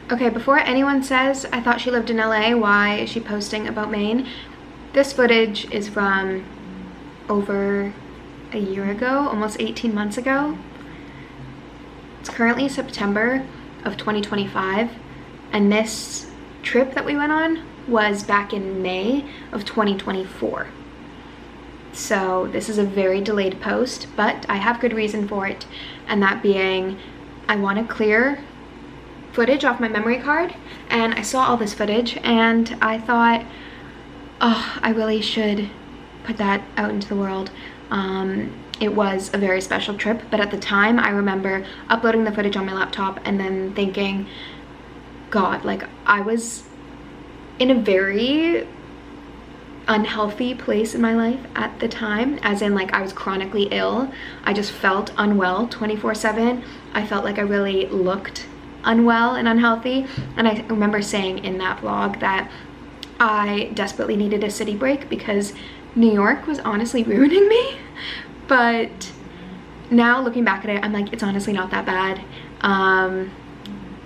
Okay, before anyone says, I thought she lived in LA, why is she posting about Maine? This footage is from over a year ago, almost 18 months ago. It's currently September of 2025, and this trip that we went on was back in May of 2024. So this is a very delayed post, but I have good reason for it, and that being I want to clear footage off my memory card, and I saw all this footage and I thought, oh, I really should put that out into the world. It was a very special trip, but at the time I remember uploading the footage on my laptop and then thinking, God, like I was in a very unhealthy place in my life at the time, as in like I was chronically ill. I just felt unwell 24/7. I felt like I really looked unwell and unhealthy, and I remember saying in that vlog that I desperately needed a city break because New York was honestly ruining me. But now looking back at it, I'm like, it's honestly not that bad.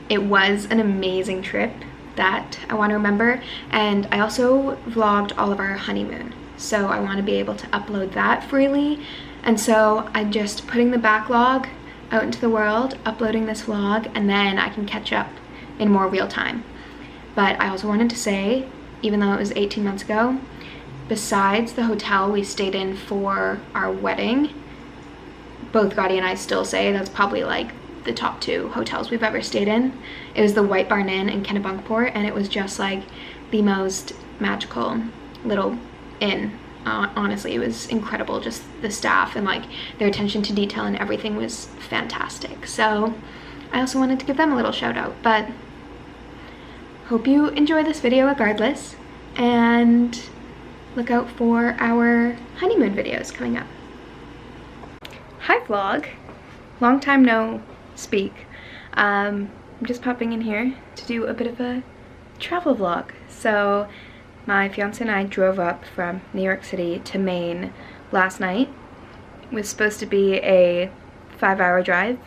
It was an amazing trip that I want to remember, and I also vlogged all of our honeymoon, so I want to be able to upload that freely. And so I'm just putting the backlog out into the world, uploading this vlog, and then I can catch up in more real time. But I also wanted to say, even though it was 18 months ago, besides the hotel we stayed in for our wedding, both Gotti and I still say that's probably like the top 2 hotels we've ever stayed in. It was the White Barn Inn in Kennebunkport, and it was just like the most magical little inn. Honestly, it was incredible. Just the staff and like their attention to detail and everything was fantastic. So I also wanted to give them a little shout out, but hope you enjoy this video regardless, and look out for our honeymoon videos coming up. Hi vlog, long time no speak. I'm just popping in here to do a bit of a travel vlog. So my fiance and I drove up from New York City to Maine last night. It was supposed to be a 5-hour drive.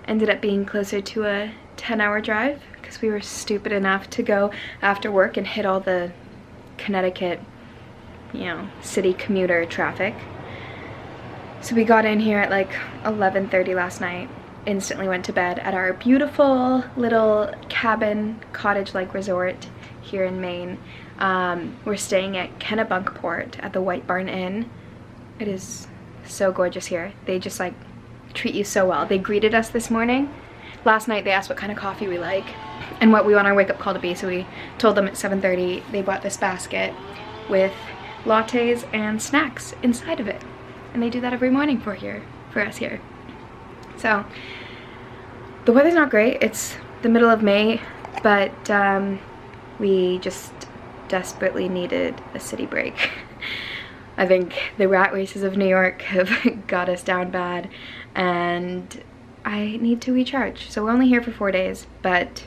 Ended up being closer to a 10-hour drive because we were stupid enough to go after work and hit all the Connecticut, you know, city commuter traffic. So we got in here at like 11:30 last night, instantly went to bed at our beautiful little cabin cottage-like resort here in Maine. We're staying at Kennebunkport at the White Barn Inn. It is so gorgeous here. They just like treat you so well. They greeted us this morning. Last night they asked what kind of coffee we like and what we want our wake-up call to be, so we told them at 7:30. They bought this basket with lattes and snacks inside of it, and they do that every morning for us here. So the weather's not great. It's the middle of May, but we just desperately needed a city break. I think the rat races of New York have got us down bad, and I need to recharge. So we're only here for 4 days, but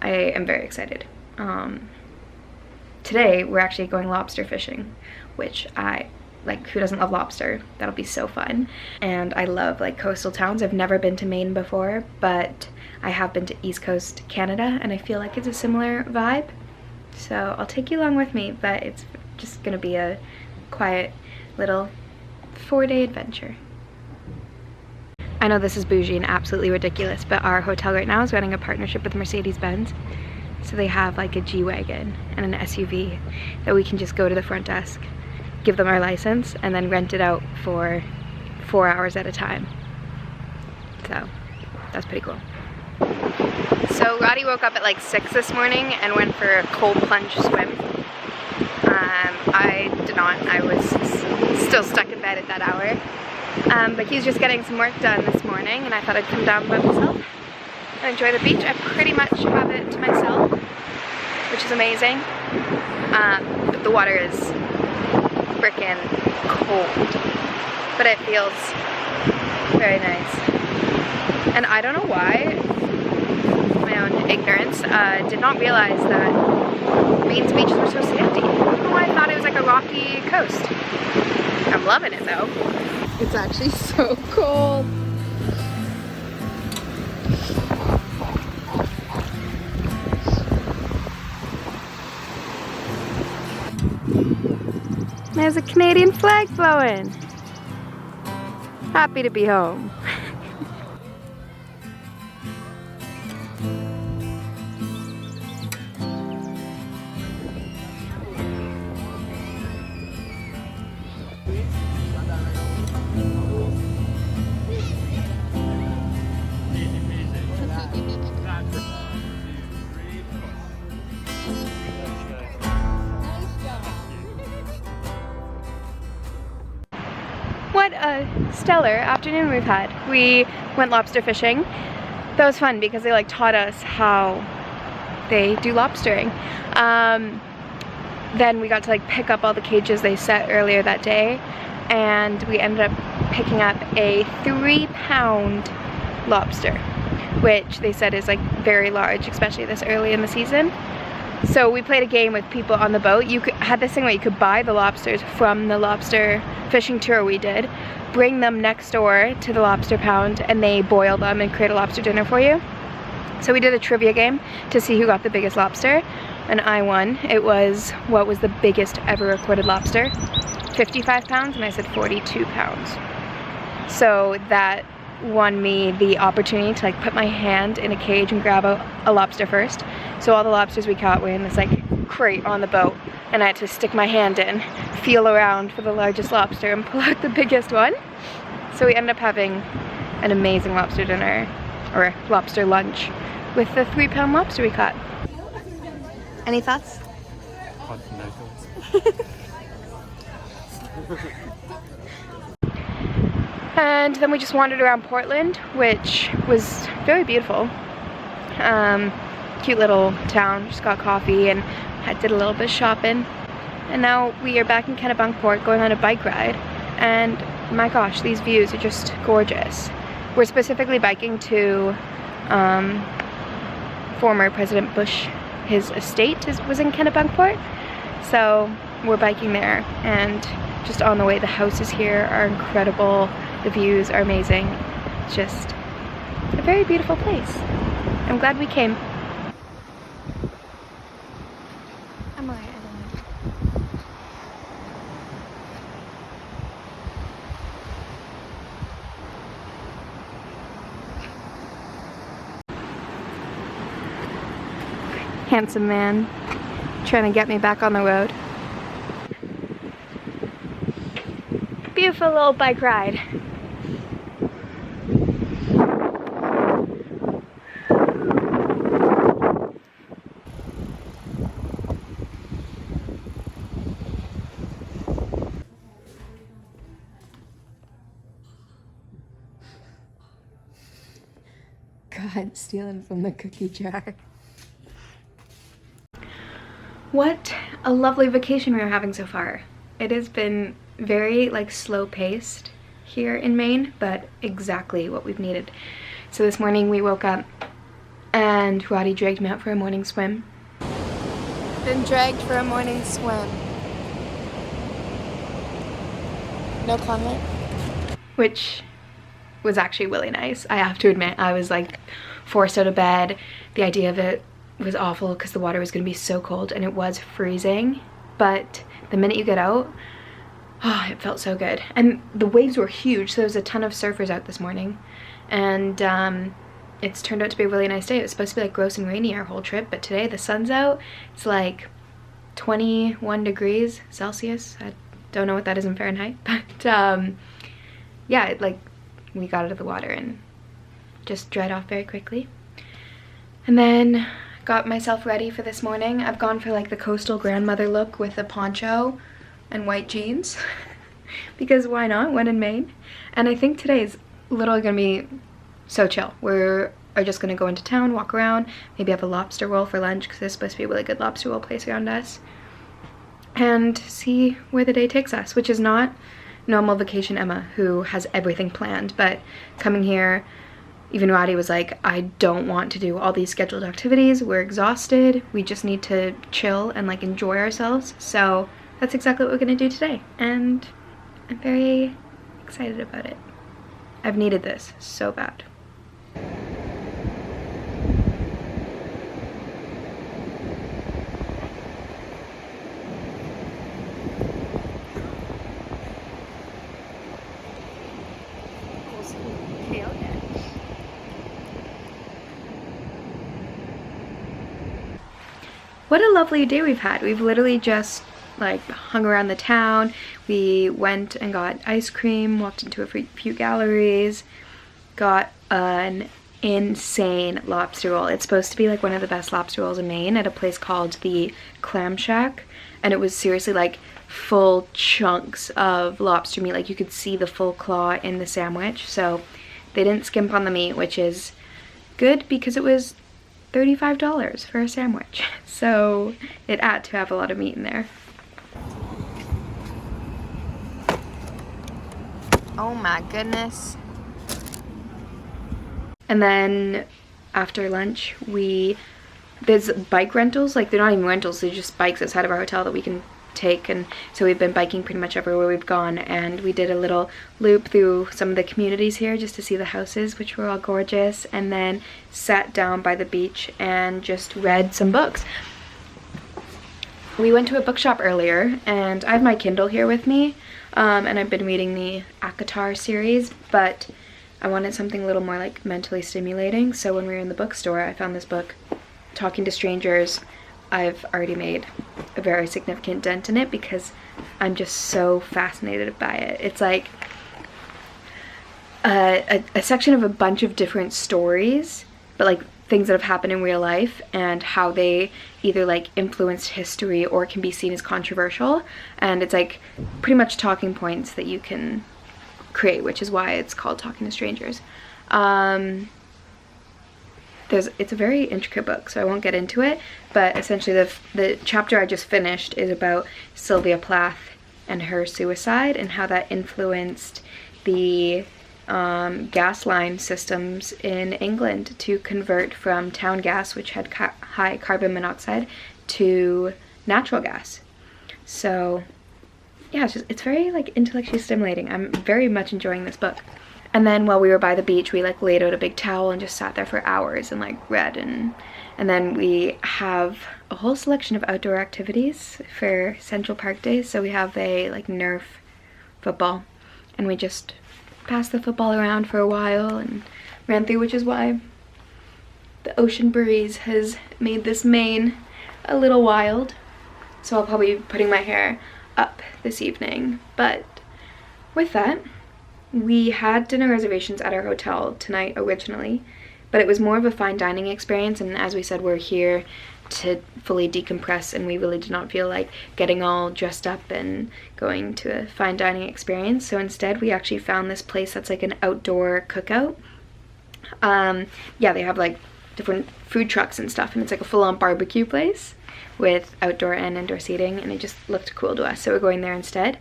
I am very excited. Today we're actually going lobster fishing, which who doesn't love lobster? That'll be so fun. And I love like coastal towns. I've never been to Maine before, but I have been to East Coast Canada, and I feel like it's a similar vibe. So I'll take you along with me, but it's just gonna be a quiet little 4-day adventure. I know this is bougie and absolutely ridiculous, but our hotel right now is running a partnership with Mercedes-Benz. So they have like a G-Wagon and an SUV that we can just go to the front desk, give them our license, and then rent it out for 4 hours at a time. So that's pretty cool. So Roddy woke up at like 6 this morning and went for a cold plunge swim. I did not. I was still stuck in bed at that hour. But he's just getting some work done this morning, and I thought I'd come down by myself and enjoy the beach. I pretty much have it to myself, which is amazing. But the water is frickin' cold, but it feels very nice. And I don't know why, my own ignorance, did not realize that Maine's beaches were so sandy. I don't know why I thought it was like a rocky coast. I'm loving it though. It's actually so cold. There's a Canadian flag blowing. Happy to be home. What a stellar afternoon we've had. We went lobster fishing. That was fun because they like taught us how they do lobstering. Then we got to like pick up all the cages they set earlier that day, and we ended up picking up a 3-pound lobster, which they said is like very large, especially this early in the season. So we played a game with people on the boat. You had this thing where you could buy the lobsters from the lobster fishing tour we did, bring them next door to the lobster pound, and they boil them and create a lobster dinner for you. So we did a trivia game to see who got the biggest lobster, and I won. It was, what was the biggest ever recorded lobster? 55 pounds, and I said 42 pounds. So that won me the opportunity to like put my hand in a cage and grab a lobster first. So all the lobsters we caught were in this like crate on the boat, and I had to stick my hand in, feel around for the largest lobster, and pull out the biggest one. So we ended up having an amazing lobster dinner, or lobster lunch, with the 3-pound lobster we caught. Any thoughts? And then we just wandered around Portland, which was very beautiful. Cute little town, just got coffee and did a little bit of shopping. And now we are back in Kennebunkport going on a bike ride. And my gosh, these views are just gorgeous. We're specifically biking to former President Bush, his estate was in Kennebunkport. So we're biking there, and just on the way, the houses here are incredible. The views are amazing. It's just a very beautiful place. I'm glad we came. I'm alright, I don't know. Handsome man trying to get me back on the road. Beautiful little bike ride. God, stealing from the cookie jar. What a lovely vacation we are having so far. It has been very like slow paced here in Maine, but exactly what we've needed. So this morning we woke up and Roddy dragged me out for a morning swim. Been dragged for a morning swim. No comment? Which was actually really nice. I have to admit, I was like forced out of bed. The idea of it was awful because the water was going to be so cold, and it was freezing, but the minute you get out, oh, it felt so good. And the waves were huge, so there was a ton of surfers out this morning, and it's turned out to be a really nice day. It was supposed to be like gross and rainy our whole trip, but today the sun's out. It's like 21 degrees Celsius. I don't know what that is in Fahrenheit, but yeah, we got out of the water and just dried off very quickly. And then got myself ready for this morning. I've gone for like the coastal grandmother look with a poncho and white jeans because why not when in Maine? And I think today is literally gonna be so chill. We're just gonna go into town, walk around, maybe have a lobster roll for lunch because there's supposed to be a really good lobster roll place around us, and see where the day takes us, which is not normal vacation Emma, who has everything planned. But coming here, even Roddy was like, I don't want to do all these scheduled activities. We're exhausted. We just need to chill and like enjoy ourselves. So that's exactly what we're gonna do today. And I'm very excited about it. I've needed this so bad. what a lovely day we've had. We've literally just like hung around the town. We went and got ice cream, walked into a few galleries, got an insane lobster roll. It's supposed to be like one of the best lobster rolls in Maine at a place called the Clam Shack, and it was seriously like full chunks of lobster meat. Like you could see the full claw in the sandwich. So they didn't skimp on the meat, which is good because it was $35 for a sandwich. So it had to have a lot of meat in there. Oh my goodness. And then after lunch, there's bike rentals. Like they're not even rentals, they're just bikes outside of our hotel that we can take. And so we've been biking pretty much everywhere we've gone, and we did a little loop through some of the communities here just to see the houses, which were all gorgeous, and then sat down by the beach and just read some books. We went to a bookshop earlier, and I have my Kindle here with me, and I've been reading the Akatar series, but I wanted something a little more like mentally stimulating. So when we were in the bookstore, I found this book, Talking to Strangers. I've already made a very significant dent in it because I'm just so fascinated by it. It's like a section of a bunch of different stories, but like things that have happened in real life and how they either like influenced history or can be seen as controversial. And it's like pretty much talking points that you can create, which is why it's called Talking to Strangers. It's a very intricate book, so I won't get into it, but essentially the chapter I just finished is about Sylvia Plath and her suicide and how that influenced the gas line systems in England to convert from town gas, which had high carbon monoxide, to natural gas. So yeah, it's very like intellectually stimulating. I'm very much enjoying this book. And then while we were by the beach, we like laid out a big towel and just sat there for hours and like read, and then we have a whole selection of outdoor activities for Central Park Days. So we have a like Nerf football, and we just passed the football around for a while and ran through, which is why the ocean breeze has made this Maine a little wild. So I'll probably be putting my hair up this evening. But with that, we had dinner reservations at our hotel tonight originally, but it was more of a fine dining experience, and as we said, we're here to fully decompress, and we really did not feel like getting all dressed up and going to a fine dining experience. So instead we actually found this place that's like an outdoor cookout. Yeah, they have like different food trucks and stuff, and it's like a full-on barbecue place with outdoor and indoor seating, and it just looked cool to us, so we're going there instead.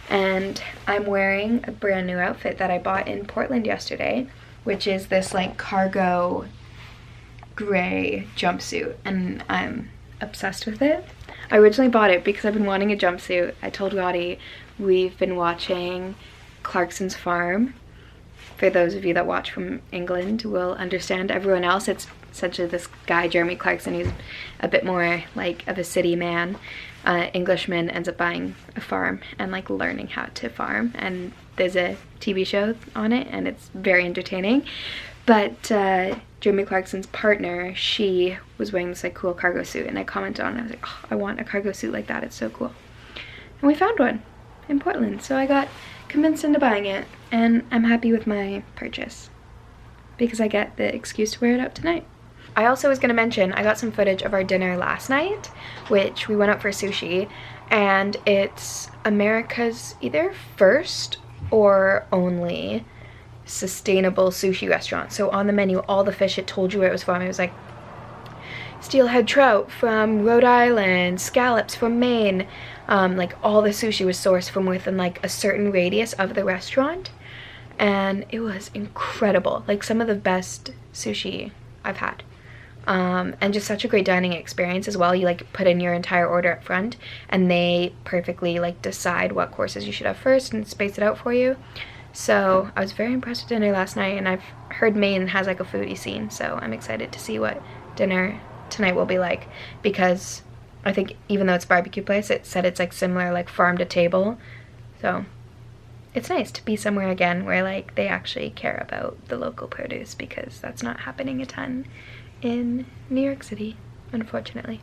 And I'm wearing a brand new outfit that I bought in Portland yesterday, which is this like cargo gray jumpsuit, and I'm obsessed with it. I originally bought it because I've been wanting a jumpsuit. I told Roddy we've been watching Clarkson's Farm. For those of you that watch from England will understand. Everyone else, it's essentially this guy, Jeremy Clarkson, who's a bit more like of a city man. Englishman ends up buying a farm and like learning how to farm, and there's a TV show on it and it's very entertaining. But Jeremy Clarkson's partner, she was wearing this like cool cargo suit, and I commented on it. I was like, oh, I want a cargo suit like that, it's so cool. And we found one in Portland, so I got convinced into buying it, and I'm happy with my purchase because I get the excuse to wear it out tonight. I also was going to mention, I got some footage of our dinner last night, which we went out for sushi, and it's America's either first or only sustainable sushi restaurant. So on the menu, all the fish, it told you where it was from. It was like steelhead trout from Rhode Island, scallops from Maine. Like all the sushi was sourced from within like a certain radius of the restaurant, and it was incredible. Like some of the best sushi I've had. And just such a great dining experience as well. You like put in your entire order up front, and they perfectly like decide what courses you should have first and space it out for you. So I was very impressed with dinner last night, and I've heard Maine has like a foodie scene, so I'm excited to see what dinner tonight will be like, because I think even though it's a barbecue place, it said it's like similar like farm to table. So it's nice to be somewhere again where like they actually care about the local produce, because that's not happening a ton in New York City, unfortunately.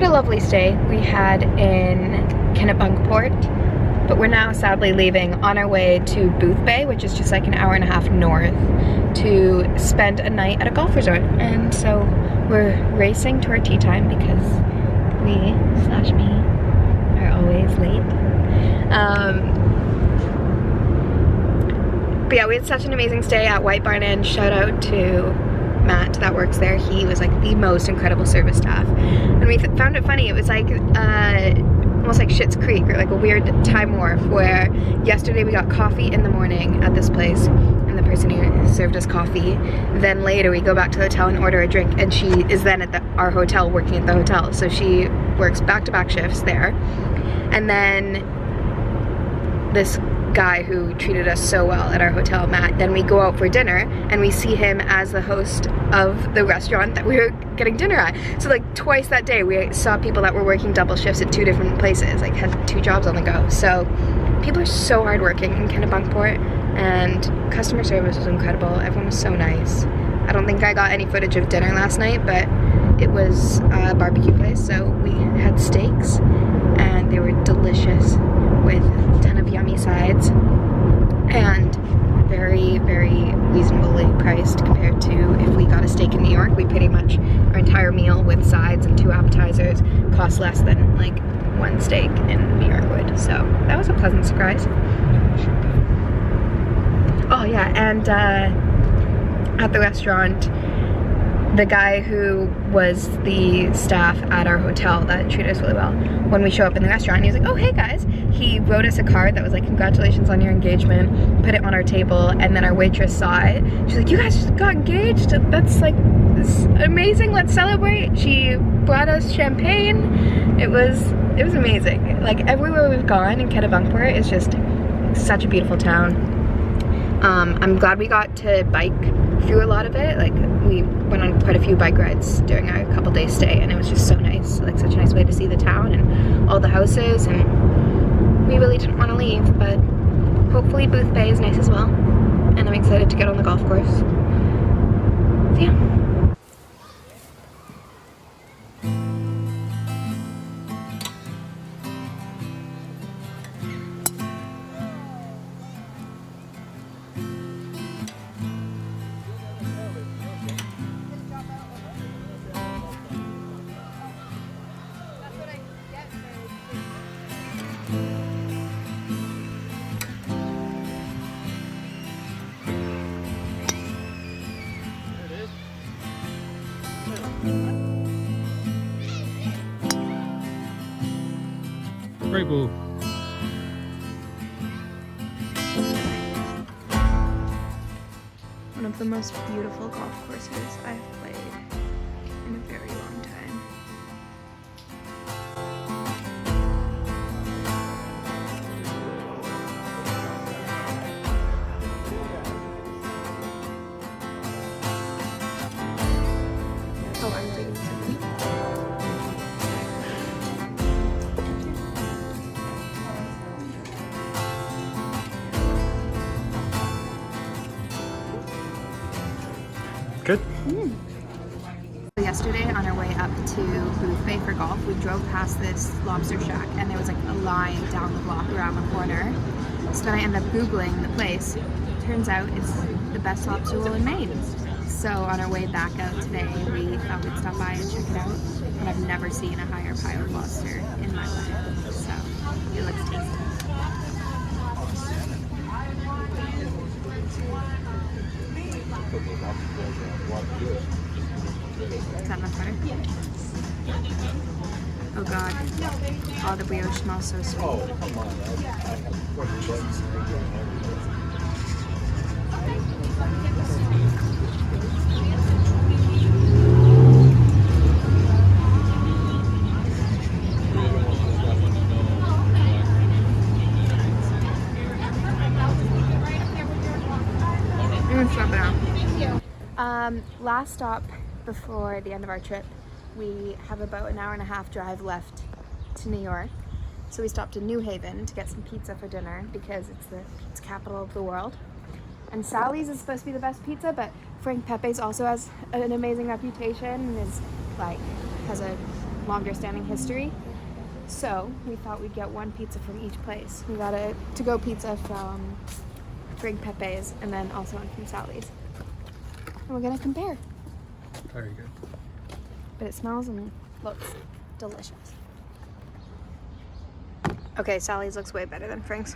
a lovely stay we had in Kennebunkport, but we're now sadly leaving on our way to Boothbay, which is just like an hour and a half north, to spend a night at a golf resort. And so we're racing to our tea time because we/me are always late. But yeah, we had such an amazing stay at White Barn Inn. Shout out to Matt that works there. He was like the most incredible service staff. And we found it funny. It was like almost like Schitt's Creek, or like a weird time warp, where yesterday we got coffee in the morning at this place and the person who served us coffee. Then later we go back to the hotel and order a drink, and she is then at our hotel working at the hotel. So she works back-to-back shifts there. And then this guy who treated us so well at our hotel, Matt, then we go out for dinner and we see him as the host of the restaurant that we were getting dinner at. So like twice that day we saw people that were working double shifts at 2 different places, like had 2 jobs on the go. So people are so hardworking in Kennebunkport, and customer service was incredible. Everyone was so nice. I don't think I got any footage of dinner last night, but it was a barbecue place, so we had steaks and they were delicious with a ton of yummy sides and very, very reasonably priced compared to if we got a steak in New York. We pretty much, our entire meal with sides and 2 appetizers cost less than like 1 steak in New York would. So that was a pleasant surprise. Oh yeah, and at the restaurant, the guy who was the staff at our hotel that treated us really well, when we show up in the restaurant, he was like, oh hey guys, he wrote us a card that was like, congratulations on your engagement, put it on our table, and then our waitress saw it. She's like, you guys just got engaged? That's like, this amazing, let's celebrate. She brought us champagne. It was amazing. Like everywhere we've gone in Kennebunkport is just such a beautiful town. I'm glad we got to bike through a lot of it. Like we went on quite a few bike rides during our couple days stay, and it was just so nice, like such a nice way to see the town and all the houses, and we really didn't want to leave, but hopefully Boothbay is nice as well, and I'm excited to get on the golf course. So yeah. Great ball. One of the most beautiful golf courses I've played in a very long time. Oh, I'm taking something. Good. Yesterday on our way up to Boothbay for golf, we drove past this Lobster shack and there was like a line down the block around the corner. So then I ended up Googling the place. Turns out it's the best lobster roll in Maine. So on our way back out today, we thought we'd stop by and check it out. And I've never seen a higher pile of lobster in my life. So it looks tasty. Is that enough butter? Oh god. Oh, the brioche smells so sweet. Last stop before the end of our trip, we have about an hour and a half drive left to New York. So we stopped in New Haven to get some pizza for dinner because it's the pizza capital of the world. And Sally's is supposed to be the best pizza, but Frank Pepe's also has an amazing reputation and is like has a longer standing history. So we thought we'd get one pizza from each place. We got a to-go pizza from Greg Pepe's and then also one from Sally's. And we're gonna compare. Very good. But it smells and looks delicious. Okay, Sally's looks way better than Frank's.